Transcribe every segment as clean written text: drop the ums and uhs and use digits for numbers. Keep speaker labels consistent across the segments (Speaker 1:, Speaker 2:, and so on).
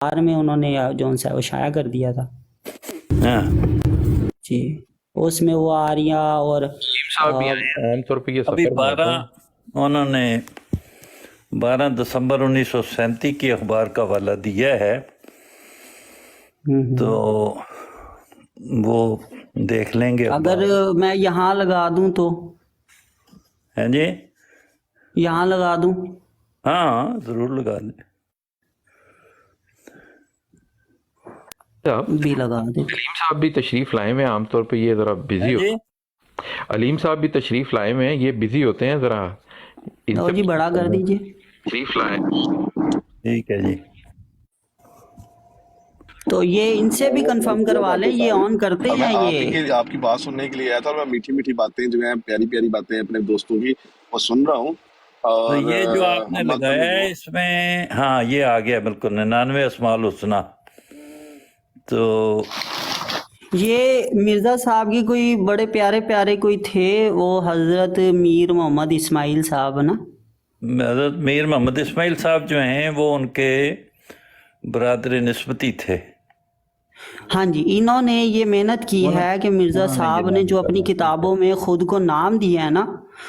Speaker 1: اخبار میں انہوں نے جو سا وہ شائع کر دیا تھا
Speaker 2: ہاں
Speaker 1: جی، اس میں وہ آریہ اور
Speaker 3: صاحب بھی آئے ہیں عام طور پہ یہ
Speaker 2: ابھی
Speaker 3: سفر میں ہوتا
Speaker 2: 12
Speaker 3: ہے۔
Speaker 2: انہوں نے 12 دسمبر 1937 کی اخبار کا حوالہ دیا ہے، تو وہ دیکھ لیں گے
Speaker 1: اگر
Speaker 2: اخبار۔
Speaker 1: میں یہاں لگا دوں تو
Speaker 2: ہیں جی؟
Speaker 1: یہاں لگا دوں؟
Speaker 2: ہاں ضرور لگا دیں۔
Speaker 3: صاحب
Speaker 1: بھی لگا دیں۔
Speaker 3: علیم صاحب بھی تشریف لائے ہوئے ہیں، عام طور پہ یہ ذرا بزی
Speaker 2: ہیں
Speaker 3: ہوتے
Speaker 2: جی؟
Speaker 3: ہیں۔ علیم صاحب بھی تشریف لائے ہوئے ہیں، یہ بزی ہوتے ہیں، ذرا ان
Speaker 1: اور
Speaker 3: سے
Speaker 1: جی بڑا کر دیجئے۔
Speaker 3: تشریف لائیں۔
Speaker 2: ٹھیک ہے جی۔
Speaker 1: تو یہ ان سے بھی کنفرم کروا لیں، یہ آن کرتے
Speaker 4: میں
Speaker 1: ہیں یہ؟
Speaker 4: آپ کی بات سننے کے لیے آیا تھا، اور میں میٹھی میٹھی باتیں جو ہیں، پیاری پیاری باتیں اپنے دوستوں کی وہ سن رہا ہوں،
Speaker 2: تو
Speaker 4: اور
Speaker 2: یہ جو آپ نے
Speaker 4: محمد
Speaker 2: لگایا ہے
Speaker 4: بن
Speaker 2: اس میں، ہاں یہ آ گیا بالکل 99 اسماء الحسنی۔ تو
Speaker 1: یہ مرزا صاحب کی کوئی بڑے پیارے پیارے کوئی تھے، وہ حضرت میر محمد اسماعیل صاحب نا؟
Speaker 2: حضرت میر محمد اسماعیل صاحب جو ہیں وہ ان کے برادر نسبتی تھے۔
Speaker 1: ہاں جی، انہوں نے یہ محنت کی ہے کہ مرزا
Speaker 2: انہوں نے
Speaker 1: صاحب
Speaker 2: یہ
Speaker 1: نے
Speaker 2: نام
Speaker 1: جو اپنی
Speaker 2: لکھا
Speaker 1: کتابوں میں خود کو نام دیا ہے نا،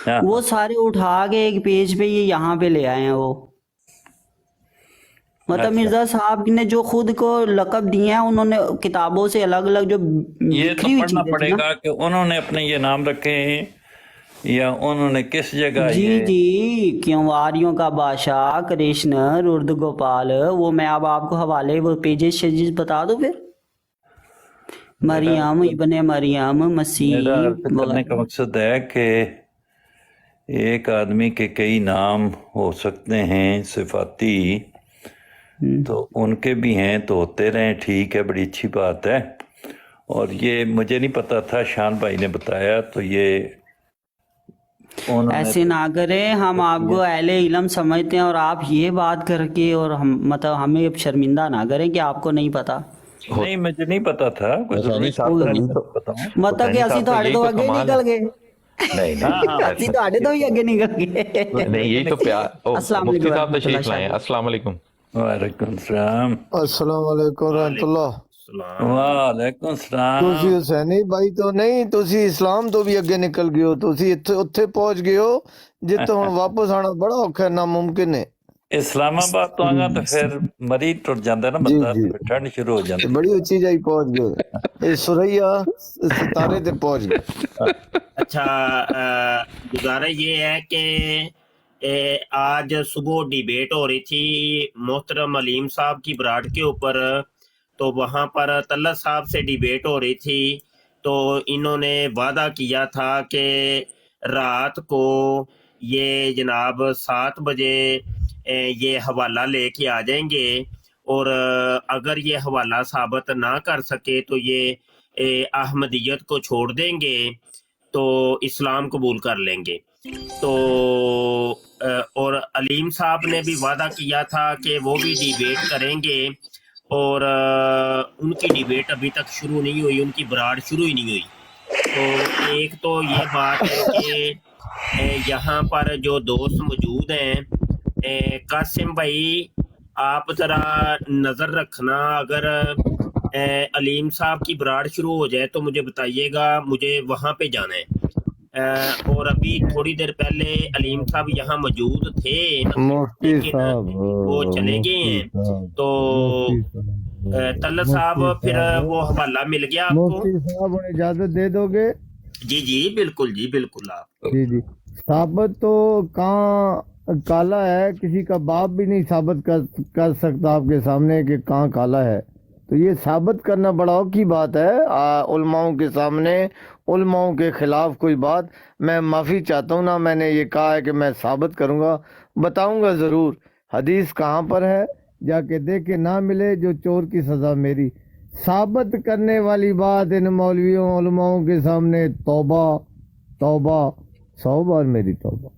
Speaker 2: ہاں
Speaker 1: وہ سارے اٹھا کے ایک پیج پہ یہ یہاں پہ لے آئے ہیں وہ۔ مطلب
Speaker 2: اچھا،
Speaker 1: مرزا صاحب نے جو خود کو لقب دیے ہیں، انہوں نے کتابوں سے الگ الگ جو
Speaker 2: یہ تو
Speaker 1: بکھری ہوئی
Speaker 2: پڑھنا
Speaker 1: چیزیں تھی
Speaker 2: پڑے
Speaker 1: نا۔
Speaker 2: گا کہ انہوں نے اپنے یہ نام رکھے ہیں یا انہوں نے کس جگہ
Speaker 1: جی
Speaker 2: یہ۔
Speaker 1: جی، کیوں واریوں کا بادشاہ کرشنر ارد گوپال، وہ میں اب آپ کو حوالے وہ پیجز شیجز بتا دوں پھر، مریم ابن مریم
Speaker 2: میرا
Speaker 1: مسیح
Speaker 2: عرض کرنے کا
Speaker 1: وغیرہ۔
Speaker 2: مقصد ہے کہ ایک آدمی کے کئی نام ہو سکتے ہیں صفاتی، تو ان کے بھی ہیں تو ہوتے رہیں، ٹھیک ہے، بڑی اچھی بات ہے۔ اور یہ مجھے نہیں پتا تھا، شان بھائی نے بتایا، تو یہ انہوں نے
Speaker 1: ایسے نہ کریں، ہم آپ کو اہل علم سمجھتے ہیں اور آپ یہ بات کر کے اور ہم مطلب ہمیں اب شرمندہ نہ کریں کہ آپ کو نہیں پتا۔
Speaker 2: نہیں مجھے نہیں پتا تھا، کوئی ضروری
Speaker 3: حسینی صاحب تو یہی تو
Speaker 2: بتاؤں۔
Speaker 1: مطلب کہ
Speaker 3: حسینی
Speaker 1: اسی
Speaker 3: صاحب تو
Speaker 1: تھوڑے
Speaker 3: یہی
Speaker 1: تو
Speaker 3: تو
Speaker 1: اگے
Speaker 3: کمال ہے۔
Speaker 1: نکل گئے،
Speaker 3: نہیں
Speaker 2: ہاں ہاں
Speaker 1: اسی تھوڑے تو ہی اگے نکل گئے۔
Speaker 3: نہیں، یہی تو پیار۔
Speaker 1: السلام
Speaker 3: مفتی
Speaker 1: علیکم
Speaker 3: صاحب
Speaker 1: ورحمۃ اللہ
Speaker 3: تشریف لائیں،
Speaker 1: شاہ۔
Speaker 3: السلام علیکم۔
Speaker 2: وعلیکم السلام۔
Speaker 5: السلام علیکم رحمۃ اللہ۔
Speaker 2: وعلیکم السلام۔
Speaker 5: تسی حسینی بھائی تو نہیں، تسی اسلام تو بھی اگے نکل گئے ہو، تسی اتھے پہنچ گئے ہو جتے ہن واپس آنا بڑا اوکھا ہے، ناممکن ہے۔
Speaker 2: اسلام آباد تو آگا تو پھر مریض ٹر جاندہ نا
Speaker 5: جی
Speaker 2: بندہ،
Speaker 5: جی،
Speaker 2: پھر ٹھنڈ شروع ہو جاندی۔
Speaker 5: بڑی اچھی جائی پہنچ گئے، اے سریا ستارے تے پہنچ گئے۔
Speaker 6: اچھا، گزارا یہ ہے کہ آج صبح ڈیبیٹ ہو رہی تھی محترم علیم صاحب کی براڈ کے اوپر، تو وہاں پر طلعت صاحب سے ڈیبیٹ ہو رہی تھی، تو انہوں نے وعدہ کیا تھا کہ رات کو یہ جناب 7 بجے یہ حوالہ لے کے آ جائیں گے، اور اگر یہ حوالہ ثابت نہ کر سکے تو یہ احمدیت کو چھوڑ دیں گے، تو اسلام قبول کر لیں گے۔ تو اور علیم صاحب نے بھی وعدہ کیا تھا کہ وہ بھی ڈیبیٹ کریں گے، اور ان کی ڈیبیٹ ابھی تک شروع نہیں ہوئی، ان کی براڈ شروع ہی نہیں ہوئی۔ تو ایک تو یہ بات ہے کہ یہاں پر جو دوست موجود ہیں، قاسم بھائی آپ ذرا نظر رکھنا، اگر علیم صاحب کی براڈ شروع ہو جائے تو مجھے بتائیے گا، مجھے وہاں پہ جانا ہے۔ اور ابھی تھوڑی دیر پہلے علیم صاحب یہاں موجود تھے
Speaker 5: مفتی
Speaker 6: لیکن
Speaker 5: صاحب،
Speaker 6: وہ چلے گئے
Speaker 5: مفتی
Speaker 6: ہیں،
Speaker 5: صاحب،
Speaker 6: تو
Speaker 5: مفتی صاحب،
Speaker 6: طلعت صاحب
Speaker 5: مفتی
Speaker 6: پھر وہ
Speaker 5: صاحب،
Speaker 6: حوالہ مل گیا آپ کو؟
Speaker 5: مفتی صاحب انہیں اجازت دے دو گے؟
Speaker 6: جی جی بالکل، جی بالکل۔ آپ
Speaker 5: جی جی، ثابت تو کہاں کالا ہے، کسی کا باپ بھی نہیں ثابت کر سکتا آپ کے سامنے کہ کہاں کالا ہے، تو یہ ثابت کرنا بڑا اوکھی بات ہے علماؤں کے سامنے، علماؤں کے خلاف کوئی بات۔ میں معافی چاہتا ہوں نا، میں نے یہ کہا ہے کہ میں ثابت کروں گا، بتاؤں گا ضرور۔ حدیث کہاں پر ہے جا کے دیکھے، نہ ملے جو چور کی سزا میری۔ ثابت کرنے والی بات ان مولویوں علماؤں کے سامنے، توبہ توبہ، 100 بار میری توبہ۔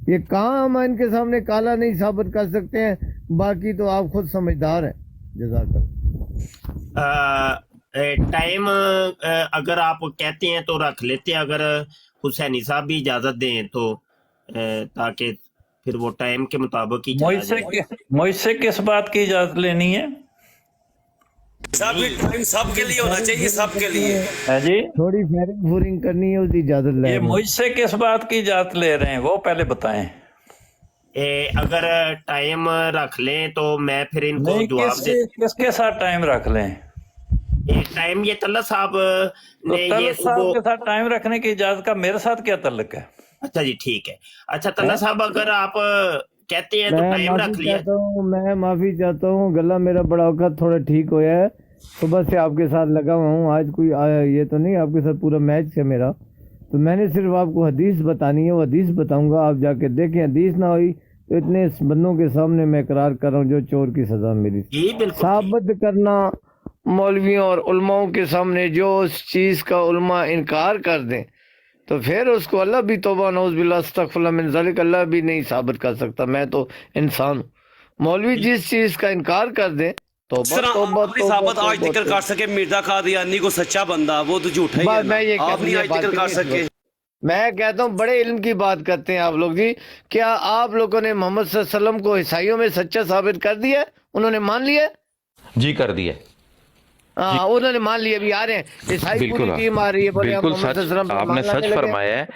Speaker 5: یہ کہاں ہم ان کے سامنے کالا نہیں ثابت کر سکتے ہیں، باقی تو آپ خود سمجھدار ہیں۔ جزاک اللہ۔
Speaker 6: ٹائم اگر آپ کہتے ہیں تو رکھ لیتے ہیں، اگر حسینی صاحب بھی اجازت دیں تو، تاکہ پھر وہ ٹائم کے مطابق ہی چلا جائے۔
Speaker 2: مجھ سے کس بات کی اجازت لینی ہے؟
Speaker 7: सब टाइम सब के लिए होना चाहिए, सब के लिए।
Speaker 2: है जी,
Speaker 5: थोड़ी फेरिंग फूरिंग करनी है, उसकी इजाजत ले
Speaker 2: ये
Speaker 5: रहे हैं।
Speaker 2: मुझसे किस बात की इजाजत ले रहे हैं वो पहले बताएं।
Speaker 6: अगर टाइम रख लें तो मैं फिर इनको
Speaker 2: नहीं,
Speaker 6: जवाब दे।
Speaker 2: किसके साथ टाइम रख लें?
Speaker 6: टाइम ये तल्ला साहब
Speaker 2: तो
Speaker 6: ने ये
Speaker 2: तलब साहब
Speaker 6: सुबह।
Speaker 2: के साथ टाइम रखने की इजाजत का मेरे साथ क्या ताल्लुक है?
Speaker 6: अच्छा जी ठीक है। अच्छा तल्ला साहब अगर आप कहते हैं तो
Speaker 5: मैं
Speaker 6: टाइम रख
Speaker 5: माफी
Speaker 6: लिया।
Speaker 5: चाहता हूँ, मैं माफी चाहता हूँ, गला मेरा बड़ा वक्त थोड़ा ठीक होया है, सुबह से आपके साथ लगा हुआ हूँ। आज कोई ये तो नहीं आपके साथ पूरा मैच है मेरा, तो मैंने सिर्फ आपको हदीस बतानी है, वो हदीस बताऊंगा, आप जाके देखें। हदीस ना हुई तो इतने बंदों के सामने मैं इकरार कर रहा हूँ जो चोर की सजा मिली।
Speaker 6: जी बिल्कुल।
Speaker 5: साबित करना मौलवियों और उलमाओं के सामने जो उस चीज़ का उलमा इनकार कर दें तो फिर उसको अल्लाह भी तौबा नौज़ बिल्लाह अस्तगफिरुल्लाह मिन ज़ालिक, अल्लाह भी नहीं साबित कर सकता। मैं तो इंसान हूँ। मौलवी जिस चीज़ का इनकार कर दे
Speaker 7: जिस तरह आप नहीं साबित आज जिक्र कर सके मिर्जा कादियानी को सच्चा बंदा, वो तो झूठा ही है
Speaker 5: मैं ये
Speaker 7: ना। आप नहीं आज जिक्र कर सके।
Speaker 5: मैं कहता हूँ बड़े इल्म की बात करते हैं आप लोग जी। क्या आप लोगों ने मोहम्मद सल्लल्लाहु अलैहि वसल्लम को ईसाइयों में सच्चा साबित कर दिया है? उन्होंने मान लिया?
Speaker 3: जी कर दिया।
Speaker 5: हाँ उन्होंने मान लिया। भी आ रहे हैं ईसाई
Speaker 3: बिल्कुल
Speaker 5: पूरी टीम आ रही है, बोले हम
Speaker 3: बिल्कुल
Speaker 5: मोहम्मद
Speaker 3: सच,
Speaker 5: सल्लल्लाहु अलैहि वसल्लम
Speaker 3: आपने
Speaker 5: पे मान
Speaker 3: सच
Speaker 5: लाने लगे।
Speaker 3: फरमाया है।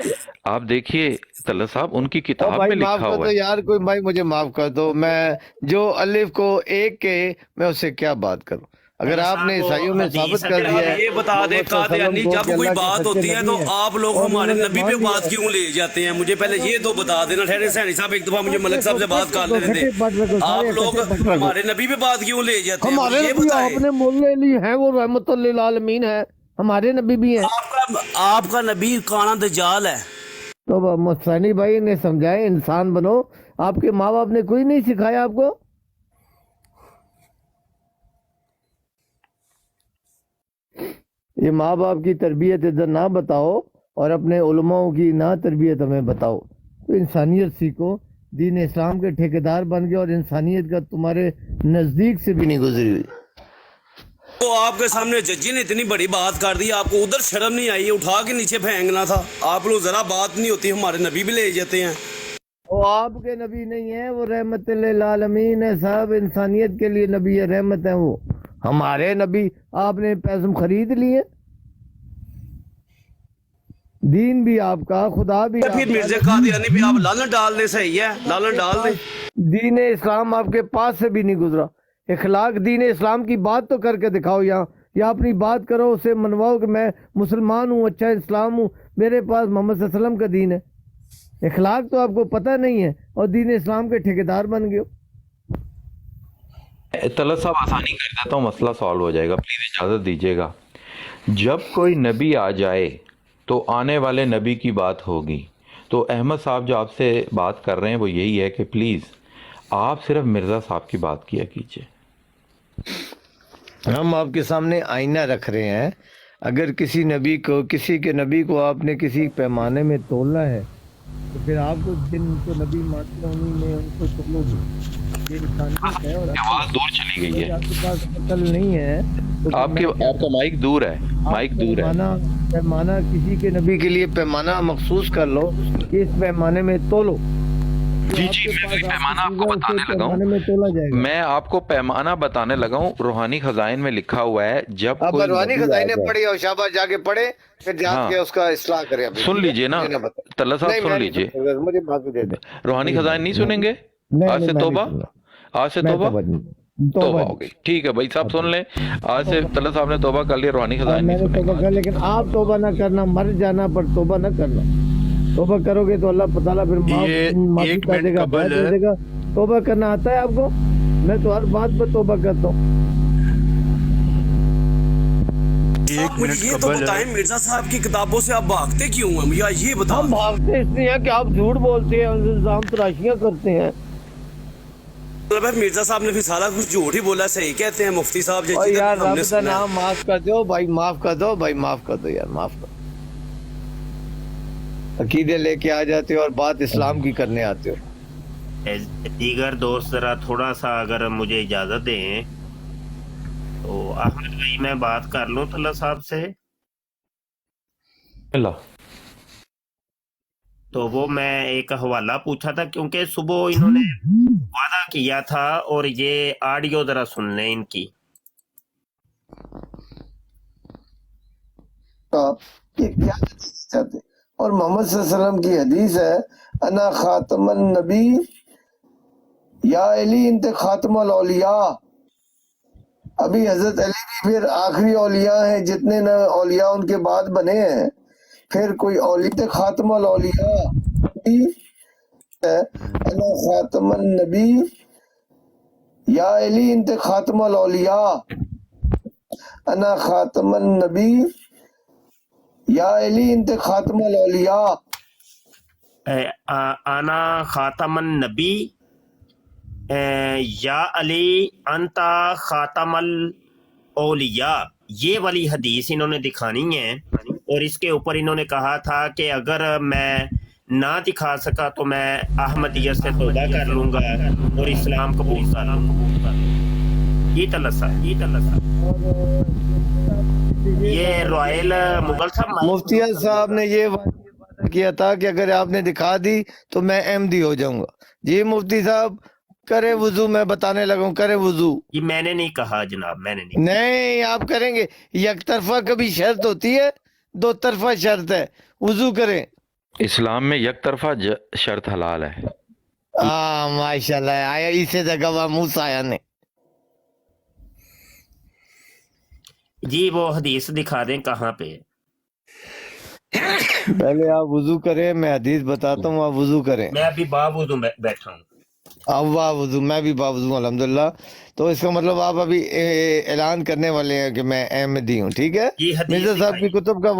Speaker 3: आप देखिए तल्ला साहब, उनकी
Speaker 5: ओ
Speaker 3: किताब
Speaker 5: भाई
Speaker 3: में
Speaker 5: माफ
Speaker 3: लिखा
Speaker 5: कर
Speaker 3: हुआ
Speaker 5: दो
Speaker 3: है।
Speaker 5: यार, कोई भाई मुझे माफ कर दो। मैं जो अलिफ को एक के मैं उससे क्या बात करूं? अगर आपने ईसाइयों में साबित कर दिया है,
Speaker 7: ये बता दे कादियानी, जब कोई बात होती है तो आप लोग हमारे नबी पे बात क्यों ले जाते हैं? मुझे पहले ये तो बता देना। ठहरे सैनी साहब, एक दफा मुझे मलिक साहब से बात कर लेने दें। आप लोग हमारे नबी पे बात क्यों ले जाते हैं?
Speaker 5: हमारे
Speaker 7: ये
Speaker 5: नबी
Speaker 7: बताएं।
Speaker 5: आपने मोल्ले ली हैं, वो रहमतुल लिल आलमीन है, हमारे नबी भी हैं।
Speaker 7: आपका नबी काना दज्जाल है।
Speaker 5: तो मुस्तानी भाई ने समझाए इंसान बनो। आपके माँ बाप ने कोई नहीं सिखाया आपको? ये माँ बाप की तरबियत इधर ना बताओ और अपने उलमाओं की ना तरबियत हमें बताओ। तो इंसानियत सीखो। दीन इस्लाम के ठेकेदार बन गए और इंसानियत का तुम्हारे नज़दीक से भी नहीं गुजरी हुई।
Speaker 7: तो आपके सामने जज्जी ने इतनी बड़ी बात कर दी, आपको उधर शर्म नहीं आई? उठा के नीचे फेंकना था। आप लोग जरा बात नहीं होती, हमारे नबी भी ले जाते हैं।
Speaker 5: वो आपके नबी नहीं है, वो रहमतुल लिल आलमीन है साहब, इंसानियत के लिए नबी है, रहमत है वो। हमारे नबी आपने पैसे खरीद लिए। दीन भी आपका, खुदा भी
Speaker 7: तो फिर मिर्जा कादियानी पे आप लालन डाल दे, सही है, लालन डाल दे।
Speaker 5: दीन इस्लाम आपके पास से भी नहीं गुजरा। इखलाक दीन इस्लाम की बात तो करके दिखाओ यहाँ, या अपनी बात करो, उसे मनवाओ कि मैं मुसलमान हूँ, अच्छा इस्लाम हूँ, मेरे पास मोहम्मद सल्लल्लाहु अलैहि वसल्लम का दीन है। इखलाक तो आपको पता नहीं है और दीन इस्लाम के ठेकेदार बन गए हो।
Speaker 3: तल्ला साहब आसानी कर देता हूँ, मसला सॉल्व हो जाएगा, प्लीज इजाजत दीजिएगा। जब कोई नबी आ जाए तो आने वाले नबी की बात होगी। तो अहमद साहब जो आपसे बात कर रहे हैं वो यही है कि प्लीज आप सिर्फ मिर्जा साहब की बात किया कीजिए।
Speaker 5: हम आपके सामने आईना रख रहे हैं। अगर किसी नबी को, किसी के नबी को आपने किसी पैमाने में तोलना है तो फिर आपको जिनको नबी मानते हैं उन्हीं में उनको तोलोगे। ये इंसानियत है। और
Speaker 3: आवाज दूर चली गई है,
Speaker 5: आपके पास अकल नहीं है तो
Speaker 3: आपका माइक दूर है, माइक दूर है।
Speaker 5: पैमाना किसी के नबी के लिए पैमाना मखसूस कर लो कि इस पैमाने में तोलो।
Speaker 3: जी जी, मैं वही पैमाना आपको बताने लगा हूँ।
Speaker 5: में तोला जाएगा।
Speaker 3: मैं आपको पैमाना बताने लगा हूँ। रूहानी खजाइन में लिखा हुआ है, जब
Speaker 5: अब
Speaker 3: कोई
Speaker 5: रूहानी
Speaker 3: नबी आ
Speaker 5: खजाइने
Speaker 3: जाए-
Speaker 5: पढ़े और शाबाश जाके पढ़े, फिर जाके
Speaker 3: हाँ।
Speaker 5: उसका इस्लाह करें। अभी
Speaker 3: सुन लीजिए ना तल्ला साहब, सुन लीजिए।
Speaker 5: मुझे माफी दे दे।
Speaker 3: रूहानी खजाइन नहीं सुनेंगे? आज से तौबा, आज से तौबा तौबा हो गई। ठीक है भाई साहब, सुन लें, आज से तल्ला साहब ने तौबा कर लिया, रूहानी खजाइन नहीं
Speaker 5: मैंने तौबा
Speaker 3: सुनेंगे।
Speaker 5: कर, लेकिन आप तौबा ना करना, मर जाना पर तौबा ना करना। तौबा करोगे तो अल्लाह ताला फिर माफी कर देगा, दे देगा। तौबा करना आता है आपको? मैं तो हर बात पर तौबा करता हूँ।
Speaker 7: आप मुझे ये तो बताएं, मिर्जा साहब की किताबों से आप भागते क्यों हैं? या ये बताओ।
Speaker 5: हम भागते इसलिए हैं कि आप झूठ बोलते हैं, इल्जाम तराशियां करते हैं।
Speaker 7: मतलब मिर्जा साहब ने फिर सारा कुछ झूठ ही बोला, सही कहते हैं मुफ्ती साहब जी।
Speaker 5: और यार
Speaker 7: हमने
Speaker 5: रब का
Speaker 7: सुना है।
Speaker 5: नाम माफ कर दो भाई, माफ कर दो भाई, माफ कर दो यार, माफ कर दो। अकीदे लेके आ जाते हो और बात इस्लाम की करने आते हो।
Speaker 6: दीगर दोस्त जरा थोड़ा सा अगर मुझे इजाजत दें तो अहमद भाई मैं बात कर लूं तल्ला साहब से।
Speaker 3: अल्लाह,
Speaker 6: तो वो मैं एक हवाला पूछा था, क्योंकि सुबह इन्होंने वादा किया था, और ये ऑडियो जरा सुन लें इनकी।
Speaker 5: کا کہ کیا چاہتے. اور محمد صلی اللہ علیہ وسلم کی حدیث ہے انا خاتم النبی یا علی انت خاتم الاولیاء. ابھی حضرت علی بھی پھر آخری اولیاء ہیں، جتنے اولیاء ان کے بعد بنے ہیں. پھر کوئی اولیاء خاتم الاولیاء انا خاتم النبی یا علی انت خاتم الاولیاء انا خاتم النبی یا علی انت خاتم الاولیاء.
Speaker 6: انا خاتم النبی یا علی انتا خاتم الاولیاء، یہ والی حدیث انہوں نے دکھانی ہے. اور اس کے اوپر انہوں نے کہا تھا کہ اگر میں نہ دکھا سکا تو میں احمدیت سے توبہ کر لوں گا اور اسلام قبول کر لوں گا. یہ رائل مغل صاحب
Speaker 5: مفتی صاحب نے یہ وعدہ کیا تھا کہ اگر آپ نے دکھا دی تو میں احمدی ہو جاؤں گا. جی مفتی صاحب کرے وضو، میں بتانے لگا ہوں کرے وضو.
Speaker 6: یہ میں نے نہیں کہا جناب، میں نے نہیں.
Speaker 5: نہیں آپ کریں گے. یک طرفہ کبھی شرط ہوتی ہے، دو طرفہ شرط ہے. وضو کریں.
Speaker 3: اسلام میں یک طرفہ شرط حلال ہے.
Speaker 5: ہاں ماشاءاللہ، آیا اسے جگہ موسیٰ آیا نے.
Speaker 6: جی وہ حدیث دکھا دیں کہاں پہ.
Speaker 5: پہلے آپ وضو کریں، میں حدیث بتاتا ہوں، آپ وضو کریں.
Speaker 6: میں ابھی باوضو بیٹھا ہوں.
Speaker 5: واہ وضو، میں بھی باوضو الحمدللہ. تو اس کا مطلب آپ ابھی اعلان کرنے والے ہیں کہ میں احمدی ہوں، ٹھیک ہے.
Speaker 6: یہ حدیث
Speaker 5: مرزا صاحب کی کتب کا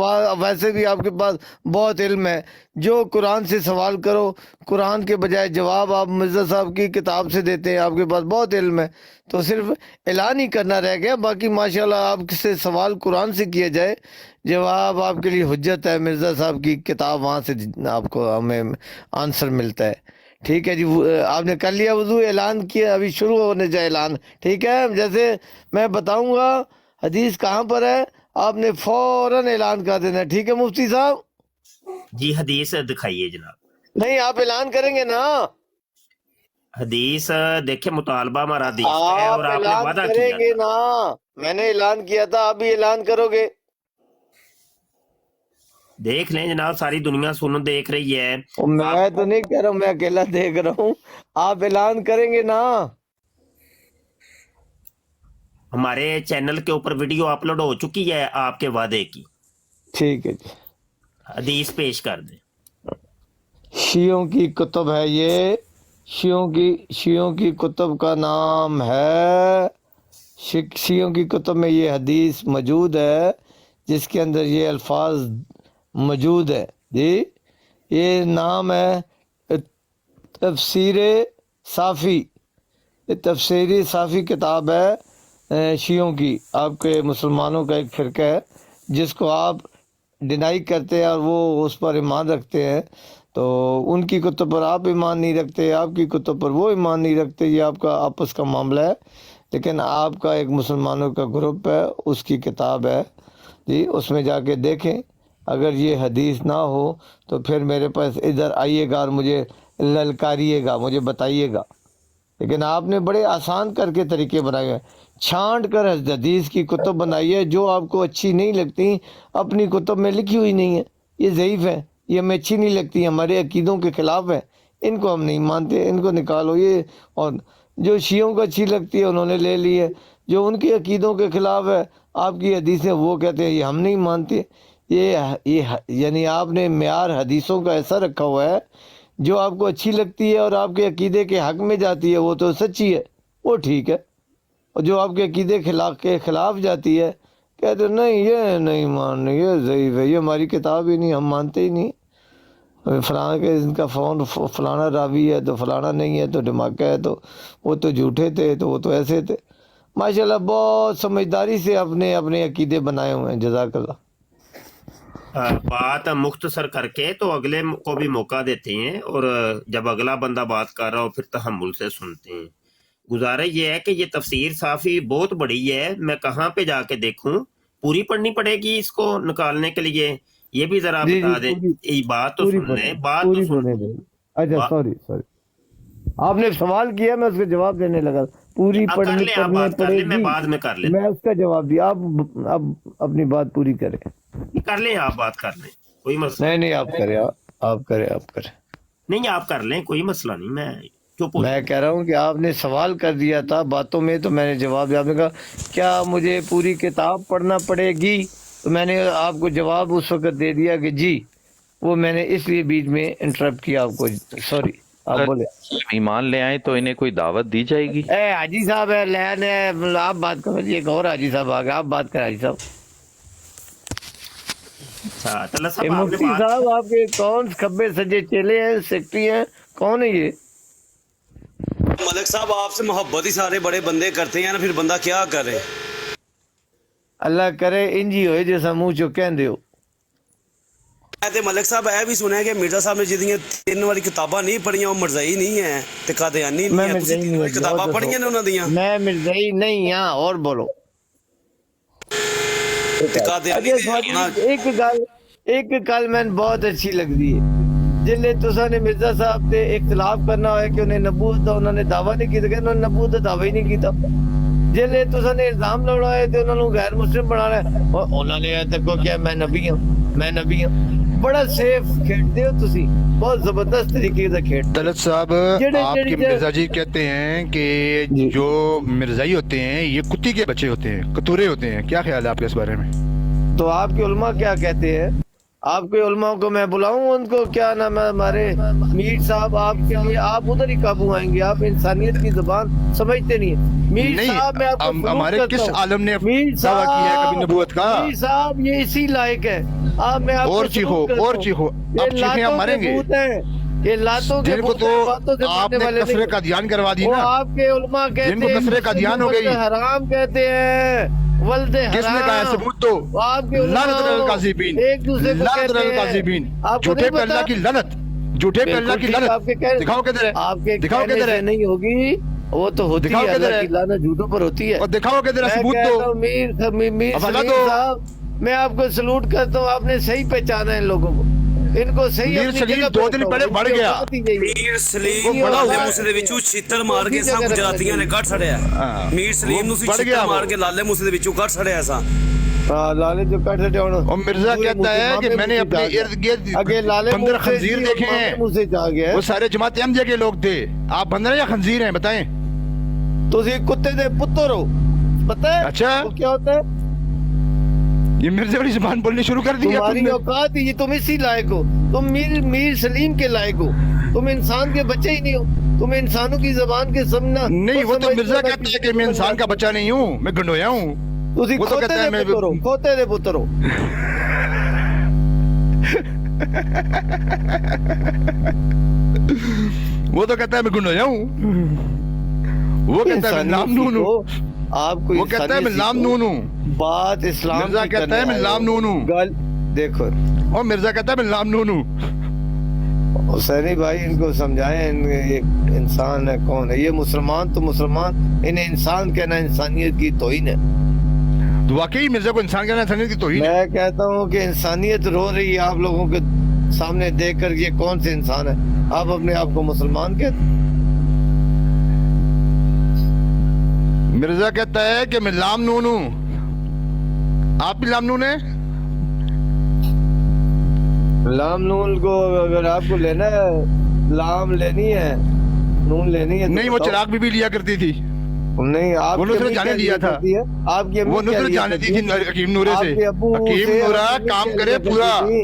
Speaker 5: ویسے بھی آپ کے پاس بہت علم ہے. جو قرآن سے سوال کرو، قرآن کے بجائے جواب آپ مرزا صاحب کی کتاب سے دیتے ہیں. آپ کے پاس بہت علم ہے، تو صرف اعلان ہی کرنا رہ گیا. باقی ماشاءاللہ آپ سے سوال قرآن سے کیا جائے، جواب آپ کے لیے حجت ہے. مرزا صاحب کی کتاب، وہاں سے آپ کو ہمیں آنسر ملتا ہے. ٹھیک ہے جی، آپ نے کر لیا وضو، اعلان کیا، ابھی شروع ہونے جائے اعلان. ٹھیک ہے، جیسے میں بتاؤں گا حدیث کہاں پر ہے، آپ نے فوراً اعلان کر دینا. ٹھیک ہے مفتی صاحب.
Speaker 6: جی حدیث دکھائیے جناب.
Speaker 5: نہیں آپ اعلان کریں گے نا.
Speaker 6: حدیث دیکھیں، مطالبہ ہمارا حدیث کا ہے
Speaker 5: آپ
Speaker 6: اور آپ نے
Speaker 5: اعلان
Speaker 6: وعدہ
Speaker 5: کریں
Speaker 6: کیا
Speaker 5: گے
Speaker 6: تھا.
Speaker 5: نا. میں نے اعلان کیا تھا، آپ بھی اعلان کرو گے.
Speaker 6: دیکھ لیں جناب، ساری دنیا سنو دیکھ رہی ہے.
Speaker 5: میں تو نہیں کہہ رہا ہوں، میں اکیلا دیکھ رہا ہوں. آپ اعلان کریں گے نا.
Speaker 6: ہمارے چینل کے اوپر ویڈیو اپلوڈ ہو چکی ہے آپ کے وعدے کی.
Speaker 5: ٹھیک ہے جی،
Speaker 6: حدیث پیش کر دیں.
Speaker 5: شیعوں کی کتب ہے یہ. شیعوں کی کتب کا نام ہے، شیعوں کی کتب میں یہ حدیث موجود ہے جس کے اندر یہ الفاظ موجود ہے. جی یہ نام ہے تفسیر صافی. یہ تفسیر صافی کتاب ہے شیعوں کی. آپ کے مسلمانوں کا ایک فرقہ ہے جس کو آپ ڈینائی کرتے ہیں اور وہ اس پر ایمان رکھتے ہیں. تو ان کی کتب پر آپ ایمان نہیں رکھتے، آپ کی کتب پر وہ ایمان نہیں رکھتے. یہ آپ کا آپس کا معاملہ ہے. لیکن آپ کا ایک مسلمانوں کا گروپ ہے، اس کی کتاب ہے جی، اس میں جا کے دیکھیں. اگر یہ حدیث نہ ہو تو پھر میرے پاس ادھر آئیے گا اور مجھے للکاریے گا، مجھے بتائیے گا. لیکن آپ نے بڑے آسان کر کے طریقے بنائے ہیں، چھانٹ کر حدیث کی کتب بنائی ہے. جو آپ کو اچھی نہیں لگتی اپنی کتب میں لکھی ہوئی نہیں ہے، یہ ضعیف ہے، یہ ہمیں اچھی نہیں لگتی، ہمارے عقیدوں کے خلاف ہے، ان کو ہم نہیں مانتے، ان کو نکالو. یہ اور جو شیعوں کو اچھی لگتی ہے انہوں نے لے لی ہے، جو ان کے عقیدوں کے خلاف ہے آپ کی حدیثیں وہ کہتے ہیں یہ ہم نہیں مانتے. یہ یعنی آپ نے معیار حدیثوں کا ایسا رکھا ہوا ہے، جو آپ کو اچھی لگتی ہے اور آپ کے عقیدے کے حق میں جاتی ہے وہ تو سچی ہے، وہ ٹھیک ہے. اور جو آپ کے عقیدے کے خلاف جاتی ہے کہتے ہیں نہیں یہ نہیں ماننے، یہ ضعیف ہے، یہ ہماری کتاب ہی نہیں، ہم مانتے ہی نہیں. فلاں کے ان کا فون فلانا راوی ہے تو فلانا نہیں ہے تو دھماکہ ہے، تو وہ تو جھوٹے تھے، تو وہ تو ایسے تھے. ماشاءاللہ بہت سمجھداری سے اپنے عقیدے بنائے ہوئے ہیں. جزاک اللہ.
Speaker 6: بات مختصر کر کے تو اگلے کو بھی موقع دیتے ہیں، اور جب اگلا بندہ بات کر رہا ہو پھر تحمل سے سنتے ہیں. گزارش یہ ہے کہ یہ تفسیر صافی بہت بڑی ہے، میں کہاں پہ جا کے دیکھوں؟ پوری پڑھنی پڑے گی اس کو نکالنے کے لیے؟ یہ بھی ذرا بتا دیں. بات تو سن لیں، بات تو سن لیں.
Speaker 5: اچھا سوری آپ نے سوال کیا، میں اس کا جواب دینے لگا. پوری
Speaker 6: کر لیں، آپ بات کر
Speaker 5: پڑے
Speaker 6: لیں، میں
Speaker 5: گی،
Speaker 6: بعد میں کر لیتا.
Speaker 5: میں اس کا جواب دیا. آپ اپنی بات پوری کریں.
Speaker 6: कर लें, आप बात कर लें, कोई मसला
Speaker 5: नहीं आप करें, आप करें।
Speaker 6: नहीं, आप कर लें, कोई मसला नहीं, मैं चुप हो
Speaker 5: मैं कह रहा हूँ कि आपने सवाल कर दिया था बातों में, तो मैंने जवाब दिया। आपने कहा क्या मुझे पूरी किताब पढ़ना पड़ेगी, तो मैंने आपको जवाब उस वक्त दे दिया कि जी। वो मैंने इसलिए बीच में इंटरप्ट किया आपको, सॉरी। आप बोले
Speaker 3: ईमान ले आए तो इन्हें कोई दावत दी जाएगी?
Speaker 5: ए हाजी साहब है लैन, आप बात करो जी। एक और हाजी साहब आ गए, आप बात करें हाजी साहब।
Speaker 6: अच्छा तल्ला
Speaker 5: ये
Speaker 6: साहब आपने
Speaker 5: मुफ्ती
Speaker 6: बात
Speaker 5: साहब आपके कौन खब्बे सजे चेले हैं, सेक्रेटरी हैं, कौन है ये?
Speaker 7: मलिक साहब आपसे मोहब्बत ही सारे बड़े बंदे करते हैं ना, फिर बंदा क्या करे।
Speaker 5: अल्लाह करे इंजी होए जैसा मुंह चो कहंदे हो।
Speaker 7: मैं ते मलिक साहब ਇਹ ਵੀ ਸੁਣਿਆ ਕਿ ਮਿਰਜ਼ਾ ਸਾਹਿਬ ਨੇ ਜਿਹਦੀਆਂ 3 ਵਾਰੀ ਕਿਤਾਬਾਂ ਨਹੀਂ ਪੜੀਆਂ ਉਹ ਮਰਜ਼ਾਈ ਨਹੀਂ ਹੈ ਤੇ ਕਾਦੀਆਨੀ ਨਹੀਂ ਹੈ। ਤੁਸੀਂ 3 ਵਾਰੀ ਕਿਤਾਬਾਂ ਪੜੀਆਂ ਨੇ ਉਹਨਾਂ ਦੀਆਂ
Speaker 5: मैं मिर्जाई नहीं हाँ, और बोलो।
Speaker 7: ਤੇ ਕਾਦੀਆਨੀ
Speaker 5: एक गल मैंने बहुत अच्छी लगती है, जिले तुसा ने मिर्जा साहब से इख्तिलाफ करना है कि उन्हें नबूत का उन्होंने दावा नहीं किया, कहते उन्होंने नबूत का दावा ही नहीं किया। जिले तुसा ने इल्जाम लाना है तो उन्होंने गैर मुस्लिम बनाना है, और उन्होंने देखो क्या मैं नबी हूँ, मैं नबी हूँ। बड़ा सेफ खेलते हो तुसी, बहुत जबरदस्त तरीके से खेलते।
Speaker 8: तलत साहब आपके मिर्जा जी कहते हैं कि जो मिर्जाई होते हैं ये कुत्ती के बच्चे होते हैं, कतूरे होते हैं, क्या ख्याल है आपके इस बारे में?
Speaker 5: तो आपके उलमा क्या कहते हैं? आपके उलमा को मैं बुलाऊं, उनको क्या नाम है हमारे मीर साहब, आपके लिए आप उधर ही काबू आएंगे। आप इंसानियत की जुबान समझते नहीं है। मीर
Speaker 8: नहीं,
Speaker 5: साहब मैं आपको सलूट
Speaker 8: हमारे
Speaker 5: करता
Speaker 8: किस
Speaker 5: हूं।
Speaker 8: आलम ने
Speaker 5: मीर
Speaker 8: दावा किया है कभी नबूवत का?
Speaker 5: मीर साहब ये इसी लायक है। आप मैं आपको
Speaker 8: और चीखो,
Speaker 5: सलूट करता
Speaker 8: और
Speaker 5: हूं।
Speaker 8: चीखो,
Speaker 5: ये
Speaker 8: आप चीखें हम
Speaker 5: लातों के
Speaker 8: मरेंगे।
Speaker 5: भूत हैं, ये लातों के
Speaker 8: जिनको
Speaker 5: भूत हैं, बातों
Speaker 8: तो
Speaker 5: से मरने
Speaker 8: आपने
Speaker 5: वाले
Speaker 8: कसरे
Speaker 5: नहीं।
Speaker 8: का ध्यान करवा दी
Speaker 5: वो
Speaker 8: ना,
Speaker 5: आपके उलमा कहते
Speaker 8: जिनको
Speaker 5: हैं
Speaker 8: कसरे का ध्यान हो गई।
Speaker 5: हराम कहते हैं, वल्दे
Speaker 8: किसने कहा है?
Speaker 5: हराम।
Speaker 8: सबूत दो।
Speaker 5: आपके उलमा
Speaker 8: लानत अल काज़िबीन,
Speaker 5: एक दूसरे को
Speaker 8: लानत
Speaker 5: कहते
Speaker 8: अल
Speaker 5: हैं।
Speaker 8: काज़िबीन,
Speaker 5: आपको
Speaker 8: झूठे
Speaker 5: नहीं
Speaker 8: पे अल्लाह
Speaker 5: पता?
Speaker 8: की लानत, झूठे पे अल्लाह की
Speaker 5: बिल्कुल ठीक,
Speaker 8: लानत।
Speaker 5: आपके कह-
Speaker 8: दिखाओ किधर है,
Speaker 5: आपके
Speaker 8: दिखाओ
Speaker 5: कहने
Speaker 8: किधर
Speaker 5: से
Speaker 8: है,
Speaker 5: नहीं होगी, वो तो होती
Speaker 8: दिखाओ
Speaker 5: है,
Speaker 8: किधर
Speaker 5: अल्लाह
Speaker 8: है।
Speaker 5: की लानत झूठों पर होती है।
Speaker 8: और दिखाओ किधर है,
Speaker 5: मैं
Speaker 8: सबूत
Speaker 5: कहता
Speaker 8: दो।
Speaker 5: हूं, मीर
Speaker 8: हवाला
Speaker 5: सलीम
Speaker 8: दो।
Speaker 5: साहब, मैं आपको सलूट करता हूँ, आपने सही पहचाना है इन लोगों को, इनको सही
Speaker 8: मीर
Speaker 5: अपनी
Speaker 8: सलीम
Speaker 5: जगह
Speaker 8: 2
Speaker 5: पे
Speaker 8: दिन
Speaker 5: रखो।
Speaker 8: पहले बढ़
Speaker 5: इनकी
Speaker 8: गया।
Speaker 5: औकात ही यही है।
Speaker 7: ਮੀਰ ਸਲੀਮ
Speaker 8: ਉਹ ਬੜਾ
Speaker 7: ਲਾਲੇ
Speaker 8: ਹੋਇਆ।
Speaker 7: ਮੂਸੇ ਦੇ ਵਿੱਚੋਂ ਛਿੱਤਰ ਮਾਰ ਕੇ ਸਭ ਗੁਜਰਾਤੀਆਂ ਨੇ ਕੱਢ ਛੜਿਆ।
Speaker 8: ਹਾਂ।
Speaker 7: ਮੀਰ ਸਲੀਮ ਨੂੰ
Speaker 8: बढ़ गया
Speaker 7: ਛਿੱਤਰ
Speaker 8: वो।
Speaker 7: ਮਾਰ ਕੇ ਲਾਲੇ ਮੂਸੇ ਦੇ ਵਿੱਚੋਂ ਕੱਢ ਛੜਿਆ ਸਾਂ।
Speaker 5: हाँ, लाले जो कट हटे
Speaker 8: और मिर्जा कहता है कि मैंने अपने इर्द गिर्द
Speaker 5: अगे लाले
Speaker 8: बंदर
Speaker 5: मुंह से
Speaker 8: खंजीर
Speaker 5: जी,
Speaker 8: देखे
Speaker 5: मामे
Speaker 8: हैं,
Speaker 5: मुंह से जा गया
Speaker 8: वो सारे जमात अहमदिया के लोग थे। आप बंदर या खंजीर हैं, बताएं?
Speaker 5: तुसी कुत्ते दे पुत्र हो, पता है
Speaker 8: अच्छा।
Speaker 5: वो क्या होता है?
Speaker 8: ये मिर्जा वाली जुबान बोलनी शुरू कर दी है
Speaker 5: तुम्हारी
Speaker 8: तुमने।
Speaker 5: औकात ही, तुम इसी लायक हो, तुम मीर सलीम के लायक हो, तुम इंसान के बच्चे ही नहीं हो, तुम इंसानों की जबान के समझना
Speaker 8: नहीं, वो तो मिर्जा कहता है कि मैं इंसान का बच्चा नहीं हूँ, मैं गंडोया हूँ।
Speaker 5: तुसी
Speaker 8: वो तो
Speaker 5: खोते
Speaker 8: कहता है
Speaker 5: दे
Speaker 8: मैं
Speaker 5: पुत्र हो, खोते दे पुत्र हो।
Speaker 8: वो तो कहता है मैं गंडोया हूँ, वो कहता है मैं लाम नून हूँ,
Speaker 5: आपको
Speaker 8: वो कहता है मैं लाम नून हूँ,
Speaker 5: बात इस्लाम
Speaker 8: मिर्जा
Speaker 5: की
Speaker 8: कहता है
Speaker 5: करने
Speaker 8: मैं
Speaker 5: आए
Speaker 8: लाम
Speaker 5: हो।
Speaker 8: नून हूँ।
Speaker 5: गल देखो,
Speaker 8: और मिर्जा कहता है मैं लाम नून हूँ।
Speaker 5: हुसैनी भाई इनको समझाएं, ये इंसान है कौन है? ये मुसलमान तो मुसलमान, इन्हें इंसान कहना इंसानियत की तौहीन है।
Speaker 8: तो वाकई मिर्जा को इंसान कहना इंसानियत की तौहीन है।
Speaker 5: मैं कहता हूँ कि इंसानियत रो रही है आप लोगों के सामने देखकर, ये कौन से इंसान है? आप अपने आप को मुसलमान कहते?
Speaker 8: मिर्जा कहता है कि मैं लाम नून हूँ, आप भी लाम नून है।
Speaker 5: लाम नून को अगर आपको लेना है, लाम लेनी है, नून लेनी है तो
Speaker 8: नहीं, वो
Speaker 5: बताओ।
Speaker 8: चिराग भी लिया करती थी,
Speaker 5: नहीं, आप
Speaker 8: वो नुसरत जाने दिया था।
Speaker 5: आपकी अम्मी
Speaker 8: वो
Speaker 5: क्या
Speaker 8: नुसरत
Speaker 5: लिया
Speaker 8: जाने दी
Speaker 5: करती
Speaker 8: थी
Speaker 5: है?
Speaker 8: हकीम नूरे से।
Speaker 5: आपके अब्बू
Speaker 8: हकीम
Speaker 5: से
Speaker 8: नूरा
Speaker 5: अम्मी
Speaker 8: काम
Speaker 5: क्या
Speaker 8: करे
Speaker 5: लिया
Speaker 8: पूरा,
Speaker 5: करती थी?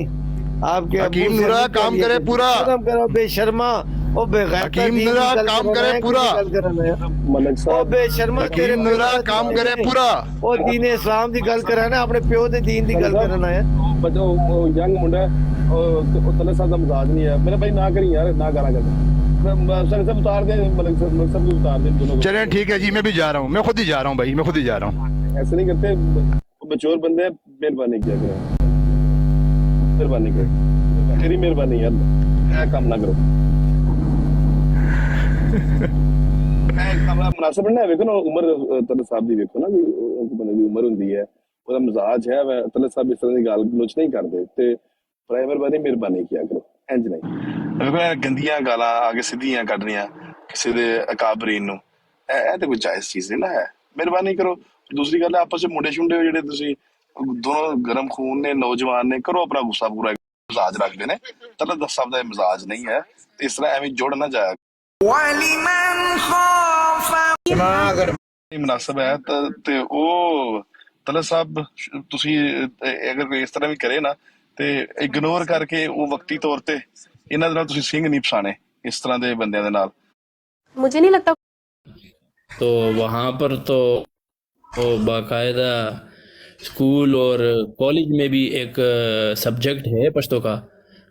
Speaker 5: आपके अब्बू
Speaker 8: हकीम
Speaker 5: से
Speaker 8: नूरा
Speaker 5: अम्मी क्या
Speaker 8: काम
Speaker 5: लिया
Speaker 8: करे
Speaker 5: करती थी?
Speaker 8: पूरा।
Speaker 5: शर्म करो बेशर्मा, ओ बेगैरता,
Speaker 8: हकीम
Speaker 5: दीन
Speaker 8: नूरा
Speaker 5: की गल
Speaker 8: काम
Speaker 5: कर रहा
Speaker 8: करे
Speaker 5: है,
Speaker 8: पूरा।
Speaker 5: किसकी गल कर रहा है?
Speaker 4: मलिक
Speaker 5: ओ
Speaker 4: साहब
Speaker 5: बेशर्मा, तेरे
Speaker 8: हकीम नूरा
Speaker 5: प्यो दी
Speaker 8: काम
Speaker 5: दीन
Speaker 8: करे
Speaker 5: दी-
Speaker 8: पूरा।
Speaker 5: ओ दीन इस्लाम की गल कर रहा है ना, अपने प्यो दे दीन की गल करना है।
Speaker 4: बच्चों यंग मुंडा तले साहब का मजाज नहीं है मेरे भाई, ना करी यार, ना गाला कर सर सब उतार दे, मलिक साहब सब उतार दे दोनों को।
Speaker 8: चलें ठीक है जी, मैं भी जा रहा हूँ, मैं खुद ही जा रहा हूँ भाई, मैं खुद ही जा रहा हूँ।
Speaker 4: ऐसे नहीं करते, बचोर बंदे हैं, मेहरबानी किया करो, मेहरबानी करो, तेरी मेहरबानी यार, क्या काम ना करो। मुनासिब नहीं है, देखो ना उम्र तले साहब दी देखो ना, उनको बंदे की उम्र होंदी है, ਉਹਦਾ ਮਜ਼ਾਜ ਹੈ, ਤਲੇ ਸਾਹਿਬ ਇਸ ਤਰ੍ਹਾਂ ਦੀ ਗੱਲ ਗਲੋਚ ਨਹੀਂ ਕਰਦੇ ਤੇ ਪ੍ਰਾਇਮਰ ਮਿਹਰਬਾਨੀ ਕਿਆ ਕਰੋ, ਇੰਜ ਨਹੀਂ ਦੇਖੋ ਗੰਦੀਆਂ ਗਾਲਾਂ ਆ ਕੇ ਸਿੱਧੀਆਂ ਕੱਢਣੀਆਂ ਕਿਸੇ ਦੇ ਅਕਾਬਰੀਨ ਨੂੰ, ਇਹ ਤੇ ਕੋਈ ਜਾਇਜ਼ ਚੀਜ਼ ਨਹੀਂ ਨਾ ਹੈ। ਮਿਹਰਬਾਨੀ ਕਰੋ। ਦੂਸਰੀ ਗੱਲ ਹੈ, ਆਪਸ ਵਿੱਚ ਮੁੰਡੇ ਛੁੰਡੇ ਜਿਹੜੇ ਤੁਸੀਂ ਦੋਨੋਂ ਗਰਮ ਖੂਨ ਨੇ, ਨੌਜਵਾਨ ਨੇ, ਕਰੋ ਆਪਣਾ ਗੁੱਸਾ ਪੂਰਾ, ਮਿਜ਼ਾਜ ਰੱਖਦੇ ਨੇ। ਤਲਤ ਸਾਹਿਬ ਦਾ ਇਹ ਮਿਜ਼ਾਜ ਨਹੀਂ ਹੈ, ਤੇ ਇਸ ਤਰ੍ਹਾਂ ਐਵੇਂ ਜੁੜ ਨਾ ਜਾਇਆ। ਅਗਰ ਮੁਨਾਸਬ ਹੈ ਤੇ ਉਹ ਤਲਤ ਸਾਹਿਬ ਤੁਸੀਂ ਅਗਰ ਕੋਈ ਇਸ ਤਰ੍ਹਾਂ ਵੀ ਕਰੇ ਨਾ ਤੇ ਇਗਨੋਰ ਕਰਕੇ ਉਹ ਵਕਤੀ ਤੌਰ ਤੇ ਇਹਨਾਂ ਦੇ ਨਾਲ ਤੁਸੀਂ ਸਿੰਘ ਨਹੀਂ ਫਸਾਣੇ ਇਸ ਤਰ੍ਹਾਂ ਦੇ ਬੰਦਿਆਂ ਦੇ ਨਾਲ।
Speaker 9: मुझे नहीं लगता।
Speaker 10: तो वहाँ पर तो बाकायदा स्कूल और कॉलेज में भी एक सब्जेक्ट है पश्तो का।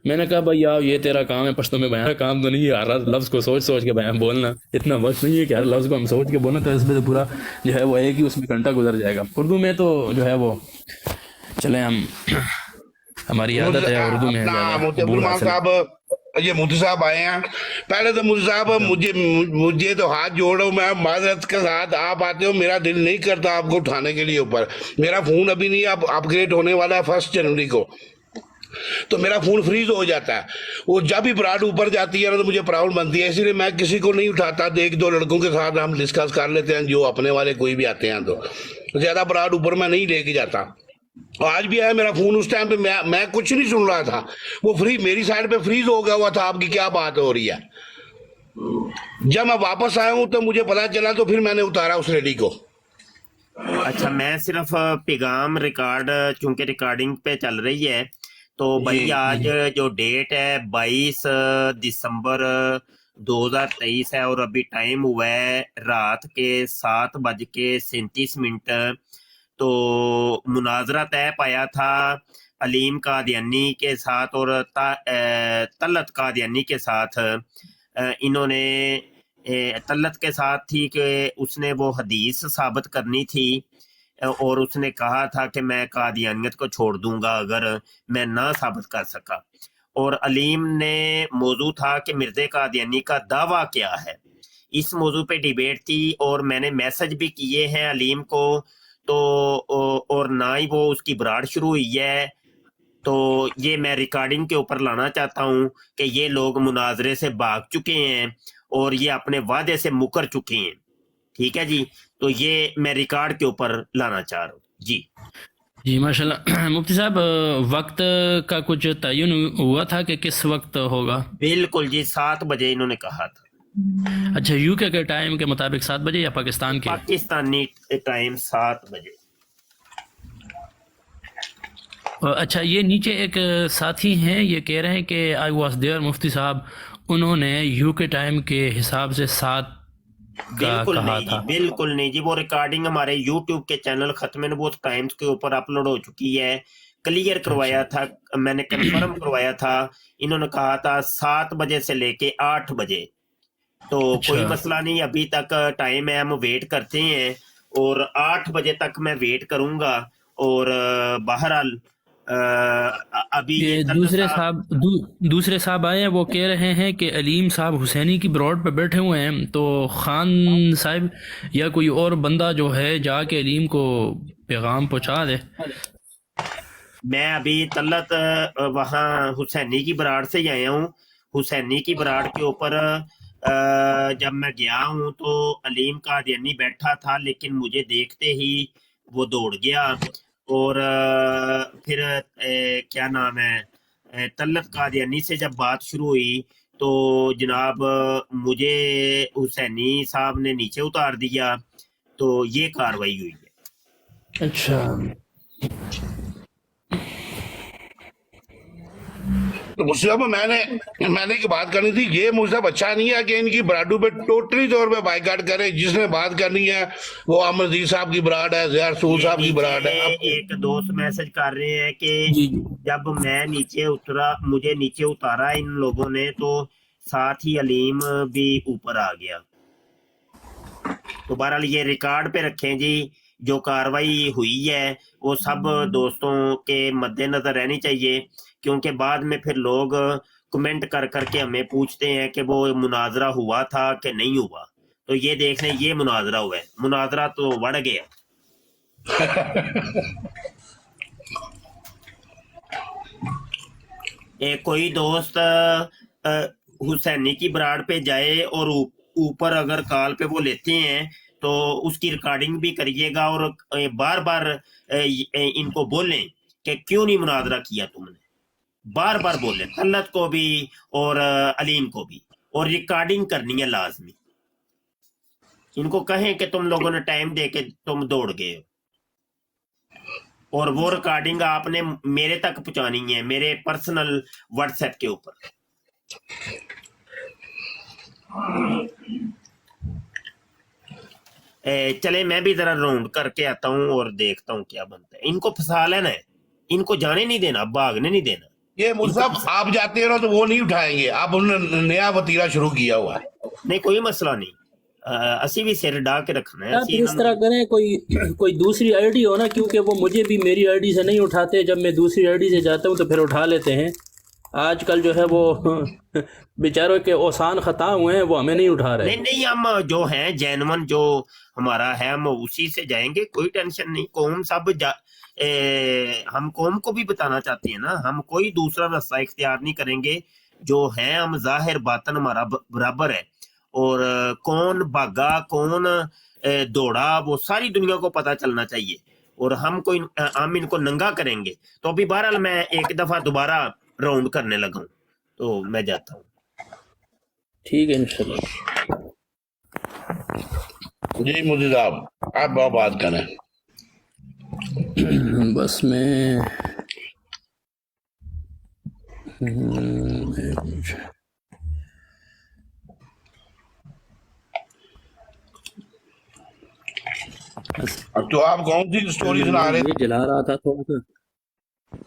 Speaker 10: मैंने कहा भाई यार ये तेरा काम है पश्तो में बयान, काम तो नहीं है यार, लफ्ज़ को सोच सोच के बयान बोलना, इतना वक्त नहीं है कि यार लफ्ज़ को हम सोच के बोलना, तो इसमें तो पूरा जो है वो है कि उसमें घंटा गुजर जाएगा। उर्दू में तो जो है वो चले हम हमारी आदत है उर्दू में।
Speaker 11: ये मोदी साहब आए हैं, पहले तो मोदी साहब मुझे तो हाथ जोड़ो, मैं माजरत के साथ आप आते हो, मेरा दिल नहीं करता आपको उठाने के लिए ऊपर। मेरा फोन अभी नहीं अब अपग्रेड होने वाला है 1 जनवरी को, तो मेरा फोन फ्रीज हो जाता है। वो जब भी ब्राड ऊपर जाती है ना तो मुझे प्रॉब्लम बनती है, इसीलिए मैं किसी को नहीं उठाता। 1-2 लड़कों के साथ हम डिस्कस कर लेते हैं, जो अपने वाले कोई भी आते हैं, तो ज्यादा ब्राड ऊपर मैं नहीं लेके जाता। आज भी है मेरा फोन, उस टाइम पे मैं कुछ नहीं सुन रहा था, वो फ्री मेरी साइड पे फ्रीज हो गया हुआ था। आपकी क्या बात हो रही है? जब मैं वापस आया हूँ तो मुझे पता चला, तो फिर मैंने उतारा उस लेडी को।
Speaker 6: अच्छा, मैं सिर्फ पैगाम रिकॉर्ड, चूंकि रिकॉर्डिंग पे चल रही है, तो भाई आज जो डेट है 22 दिसंबर 2023 है और अभी टाइम हुआ है रात के 7:37। तो मुनाजरा तय पाया था अलीम कादियानी के साथ और तलत कादियानी के साथ। इन्होंने तलत के साथ थी कि उसने वो हदीस साबित करनी थी और उसने कहा था कि मैं कादियानियत को छोड़ दूंगा अगर मैं ना साबित कर सका। और अलीम ने मौजू था कि मिर्ज़ा कादियानी का दावा क्या है, इस मौजू पे डिबेट थी और मैंने मैसेज भी किए हैं अलीम को, तो और ना ही वो उसकी बराड़ शुरू हुई है। तो ये मैं रिकॉर्डिंग के ऊपर लाना चाहता हूँ कि ये लोग मुनाजरे से भाग चुके हैं और ये अपने वादे से मुकर चुके हैं। ठीक है जी, तो ये मैं रिकॉर्ड के ऊपर लाना चाह रहा हूँ जी।
Speaker 10: जी माशाल्लाह। मुफ्ती साहब, वक्त का कुछ तयन हुआ था कि किस वक्त होगा?
Speaker 6: बिल्कुल जी, 7 बजे इन्होंने कहा था।
Speaker 10: अच्छा, यूके के टाइम के मुताबिक 7 बजे या पाकिस्तान के?
Speaker 6: पाकिस्तानी टाइम 7 बजे।
Speaker 10: अच्छा, ये नीचे एक साथी हैं, ये कह रहे हैं कि आई वॉज देयर मुफ्ती साहब, उन्होंने यूके टाइम के हिसाब से 7 का
Speaker 6: बिल्कुल
Speaker 10: कहा
Speaker 6: नहीं
Speaker 10: था।
Speaker 6: जी, बिल्कुल नहीं जी, वो रिकॉर्डिंग हमारे यूट्यूब के चैनल खत्म नबूवत टाइम्स के ऊपर अपलोड हो चुकी है। क्लियर करवाया था, मैंने कंफर्म करवाया था। इन्होंने कहा था 7 बजे से लेके 8 बजे। तो कोई मसला नहीं, अभी तक टाइम है, हम वेट करते हैं और 8 बजे तक मैं वेट करूंगा। और बहरहाल अभी
Speaker 10: ये दूसरे साहब आए हैं, वो कह रहे हैं कि अलीम साहब हुसैनी की ब्रॉड पे बैठे हुए हैं, तो खान साहब या कोई और बंदा जो है जाके अलीम को पैगाम पहुंचा दे।
Speaker 6: मैं अभी तलत वहाँ हुसैनी की बराड़ से ही आया हूँ। हुसैनी की बराड़ के ऊपर जब मैं गया हूँ तो अलीम कादियानी बैठा था, लेकिन मुझे देखते ही वो दौड़ गया। और फिर क्या नाम है, तलत कादियानी से जब बात शुरू हुई तो जनाब मुझे हुसैनी साहब ने नीचे उतार दिया, तो ये कार्रवाई हुई है।
Speaker 10: अच्छा,
Speaker 11: तो मुझसे मैंने एक बात करनी थी, ये मुझसे अच्छा नहीं है कि इनकी बराडू पे टोटली तौर पे बाइकाट करे। जिसने बात करनी है वो अमरजीत साहब की बराड है, ज़िया रसूल साहब की बराड है।
Speaker 6: एक दोस्त मैसेज कर रहे हैं कि जब मैं नीचे उतरा, मुझे नीचे उतारा इन लोगों ने, तो साथ ही अलीम भी ऊपर आ गया। तो बहरहाल ये रिकॉर्ड पे रखें जी, जो कार्रवाई हुई है वो सब दोस्तों के मद्देनजर रहनी चाहिए, क्योंकि बाद में फिर लोग कमेंट कर करके हमें पूछते हैं कि वो मुनाजरा हुआ था कि नहीं हुआ। तो ये देख लें, ये मुनाजरा हुआ है, मुनाजरा तो बढ़ गया। एक कोई दोस्त हुसैनी की बराड़ पे जाए और ऊपर अगर कॉल पे वो लेते हैं तो उसकी रिकॉर्डिंग भी करिएगा और बार बार इनको बोलें कि क्यों नहीं मुनाजरा किया तुमने, बार बार बोलें, तलत को भी और अलीम को भी, और रिकॉर्डिंग करनी है लाजमी। इनको कहें कि तुम लोगों ने टाइम दे के तुम दौड़ गए हो, और वो रिकॉर्डिंग आपने मेरे तक पहुंचानी है, मेरे पर्सनल व्हाट्सएप के ऊपर। चले मैं भी जरा राउंड करके आता हूँ और देखता हूँ क्या बनता है। इनको फंसा लेना है, इनको जाने नहीं देना, भागने नहीं देना।
Speaker 11: ये मुल्ज़म आप जाते हो ना तो वो नहीं उठाएंगे, आप उन्होंने नया वतीरा शुरू किया हुआ है।
Speaker 6: नहीं कोई मसला नहीं, असी भी सिर डा के रखना है।
Speaker 10: आप इस तरह करें, कोई दूसरी आईडी हो ना, क्योंकि वो मुझे भी मेरी आईडी से नहीं उठाते, जब मैं दूसरी आईडी से जाता हूँ तो फिर उठा लेते हैं। आजकल जो है वो बेचारों के ओसान खता हुए हैं, वो हमें नहीं उठा रहे।
Speaker 6: नहीं हम जो हैं जैनवन जो हमारा है हम उसी से जाएंगे, कोई टेंशन नहीं। कौम सब हम कौम को भी बताना चाहते हैं ना, हम कोई दूसरा रास्ता इख्तियार नहीं करेंगे। जो है हम जाहिर बातन हमारा बराबर है, और कौन भागा कौन दौड़ा वो सारी दुनिया को पता चलना चाहिए, और हम इनको नंगा करेंगे। तो अभी बहरहाल मैं एक दफा दोबारा राउंड करने लगा हूं, तो मैं जाता हूँ।
Speaker 10: ठीक है इंशाल्लाह।
Speaker 11: जी मुझे साहब आप बात करें।
Speaker 10: बस मैं
Speaker 11: अब तो आप कौन सी स्टोरी सुना रहे
Speaker 10: ये जला रहा था थोड़ा सा,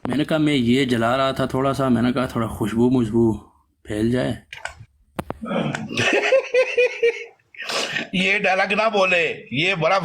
Speaker 10: मैंने कहा मैं ये जला रहा था थोड़ा सा, मैंने कहा थोड़ा खुशबू फैल जाए।
Speaker 11: ये डायलॉग ना बोले, ये बड़ा